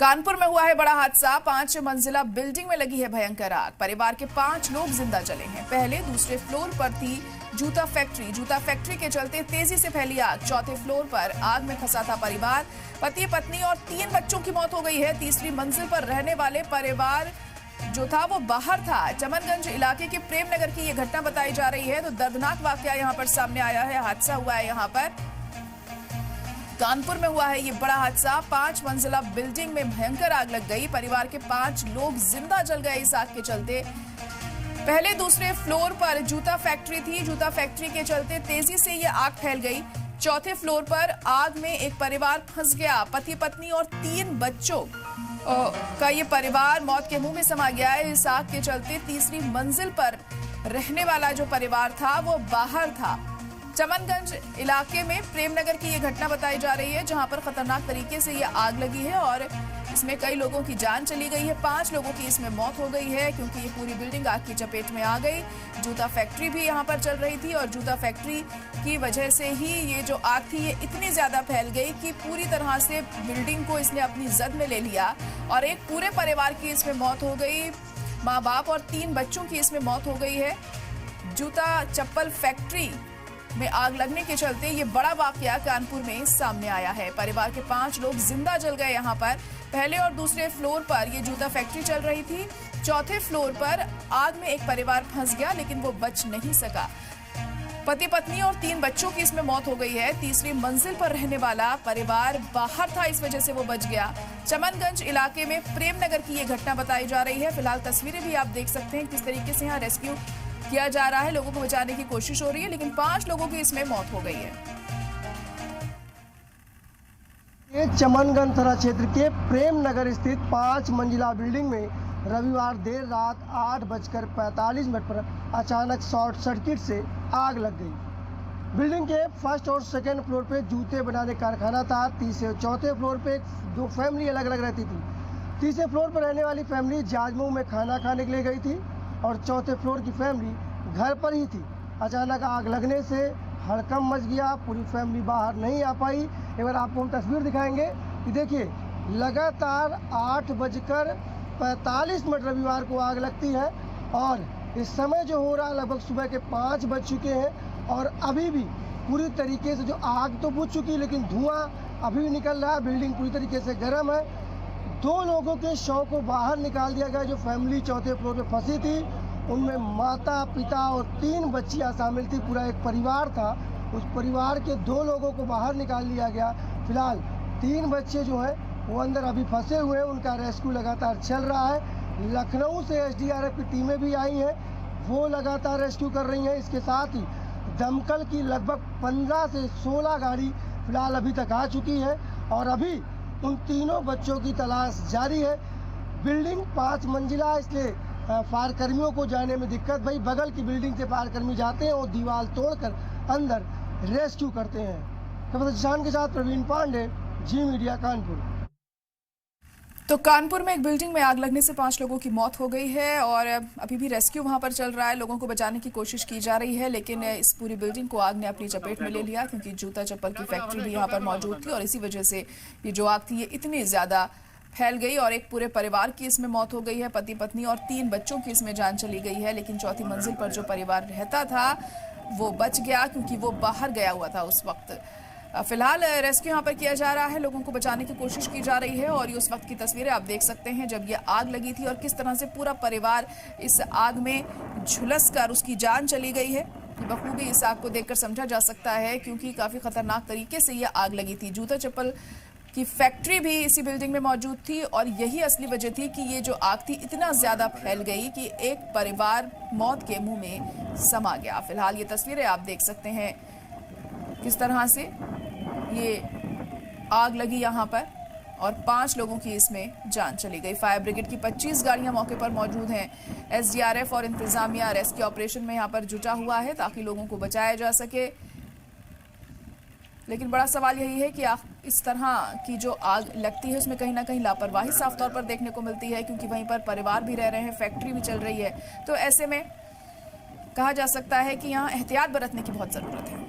कानपुर में हुआ है बड़ा हादसा। 5 मंजिला बिल्डिंग में लगी है भयंकर आग। परिवार के 5 लोग जिंदा जले हैं। पहले दूसरे फ्लोर पर थी जूता फैक्ट्री के चलते तेजी से फैली आग। चौथे फ्लोर पर आग में फंसा था परिवार। पति पत्नी और 3 बच्चों की मौत हो गई है। तीसरी मंजिल पर रहने वाले परिवार जो था वो बाहर था। चमनगंज इलाके के प्रेम नगर की ये घटना बताई जा रही है। तो दर्दनाक वाकया यहाँ पर सामने आया है। हादसा हुआ है यहाँ पर कानपुर में हुआ है ये बड़ा हादसा। 5 मंजिला बिल्डिंग में भयंकर आग लग गई। परिवार के 5 लोग जिंदा जल गए इस आग के चलते। पहले दूसरे फ्लोर पर जूता फैक्ट्री थी। जूता फैक्ट्री के चलते तेजी से ये आग फैल गई। चौथे फ्लोर पर आग में एक परिवार फंस गया। पति पत्नी और 3 बच्चों का ये परिवार मौत के मुंह में समा गया है। इस आग के चलते तीसरी मंजिल पर रहने वाला जो परिवार था वो बाहर था। चमनगंज इलाके में प्रेम नगर की ये घटना बताई जा रही है, जहां पर खतरनाक तरीके से ये आग लगी है और इसमें कई लोगों की जान चली गई है। 5 लोगों की इसमें मौत हो गई है क्योंकि ये पूरी बिल्डिंग आग की चपेट में आ गई। जूता फैक्ट्री भी यहाँ पर चल रही थी और जूता फैक्ट्री की वजह से ही ये जो आग थी ये इतनी ज्यादा फैल गई कि पूरी तरह से बिल्डिंग को इसने अपनी जद में ले लिया और एक पूरे परिवार की इसमें मौत हो गई। माँ बाप और 3 बच्चों की इसमें मौत हो गई है। जूता चप्पल फैक्ट्री में आग लगने के चलते ये बड़ा वाकया कानपुर में सामने आया है। परिवार के 5 लोग जिंदा जल गए यहाँ पर। पहले और दूसरे फ्लोर पर ये जूता फैक्ट्री चल रही थी। चौथे फ्लोर पर आग में एक परिवार फंस गया लेकिन वो बच नहीं सका। पति पत्नी और 3 बच्चों की इसमें मौत हो गई है। तीसरी मंजिल पर रहने वाला परिवार बाहर था, इस वजह से वो बच गया। चमनगंज इलाके में प्रेम नगर की ये घटना बताई जा रही है। फिलहाल तस्वीरें भी आप देख सकते हैं किस तरीके से यहाँ रेस्क्यू किया जा रहा है। लोगों को बचाने की कोशिश हो रही है लेकिन 5 लोगों की इसमें मौत हो गई है। ये चमनगंज थाना क्षेत्र के प्रेम नगर स्थित 5 मंजिला बिल्डिंग में रविवार देर रात 8:45 पर अचानक शॉर्ट सर्किट से आग लग गई। बिल्डिंग के फर्स्ट और सेकंड फ्लोर पे जूते बनाने कारखाना था। तीसरे और चौथे फ्लोर पे 2 फैमिली अलग अलग रहती थी। तीसरे फ्लोर पर रहने वाली फैमिली जाजमऊ में खाना खाने के लिए गई थी और चौथे फ्लोर की फैमिली घर पर ही थी। अचानक आग लगने से हड़कंप मच गया। पूरी फैमिली बाहर नहीं आ पाई। एक बार आपको हम तस्वीर दिखाएंगे कि देखिए लगातार 8:45 रविवार को आग लगती है और इस समय जो हो रहा है लगभग सुबह के 5 बज चुके हैं और अभी भी पूरी तरीके से जो आग तो बुझ चुकी है लेकिन धुआं अभी भी निकल रहा है। बिल्डिंग पूरी तरीके से गर्म है। 2 लोगों के शव को बाहर निकाल दिया गया। जो फैमिली चौथे फ्लोर पे फंसी थी उनमें माता पिता और 3 बच्चियां शामिल थी। पूरा एक परिवार था। उस परिवार के 2 लोगों को बाहर निकाल लिया गया। फिलहाल 3 बच्चे जो हैं वो अंदर अभी फंसे हुए हैं। उनका रेस्क्यू लगातार चल रहा है। लखनऊ से SDRF की टीमें भी आई हैं, वो लगातार रेस्क्यू कर रही हैं। इसके साथ ही दमकल की लगभग 15 से 16 गाड़ी फिलहाल अभी तक आ चुकी है और अभी उन तीनों बच्चों की तलाश जारी है। बिल्डिंग 5 मंजिला, इसलिए फायर कर्मियों को जाने में दिक्कत भाई। बगल की बिल्डिंग से फायर कर्मी जाते हैं और दीवार तोड़कर अंदर रेस्क्यू करते हैं। किसान के साथ प्रवीण पांडे, जी मीडिया, कानपुर। तो कानपुर में एक बिल्डिंग में आग लगने से 5 लोगों की मौत हो गई है और अभी भी रेस्क्यू वहां पर चल रहा है। लोगों को बचाने की कोशिश की जा रही है लेकिन इस पूरी बिल्डिंग को आग ने अपनी चपेट में ले लिया क्योंकि जूता चप्पल की फैक्ट्री भी यहाँ पर मौजूद थी और इसी वजह से ये जो आग थी ये इतनी ज्यादा फैल गई और एक पूरे परिवार की इसमें मौत हो गई है। पति पत्नी और 3 बच्चों की इसमें जान चली गई है लेकिन चौथी मंजिल पर जो परिवार रहता था वो बच गया क्योंकि वो बाहर गया हुआ था उस वक्त। फिलहाल रेस्क्यू यहाँ पर किया जा रहा है। लोगों को बचाने की कोशिश की जा रही है और ये उस वक्त की तस्वीरें आप देख सकते हैं जब ये आग लगी थी और किस तरह से पूरा परिवार इस आग में झुलस कर उसकी जान चली गई है। बखूबी इस आग को देखकर समझा जा सकता है क्योंकि काफी खतरनाक तरीके से ये आग लगी थी। जूता चप्पल की फैक्ट्री भी इसी बिल्डिंग में मौजूद थी और यही असली वजह थी कि ये जो आग थी इतना ज्यादा फैल गई कि एक परिवार मौत के मुंह में समा गया। फिलहाल ये तस्वीरें आप देख सकते हैं किस तरह से ये आग लगी यहाँ पर और 5 लोगों की इसमें जान चली गई। फायर ब्रिगेड की 25 गाड़ियां मौके पर मौजूद हैं। SDRF और इंतजामिया रेस्क्यू ऑपरेशन में यहाँ पर जुटा हुआ है ताकि लोगों को बचाया जा सके। लेकिन बड़ा सवाल यही है कि इस तरह की जो आग लगती है उसमें कहीं ना कहीं लापरवाही साफ तौर पर देखने को मिलती है क्योंकि वहीं पर परिवार भी रह रहे हैं, फैक्ट्री भी चल रही है। तो ऐसे में कहा जा सकता है कि यहाँ एहतियात बरतने की बहुत ज़रूरत है।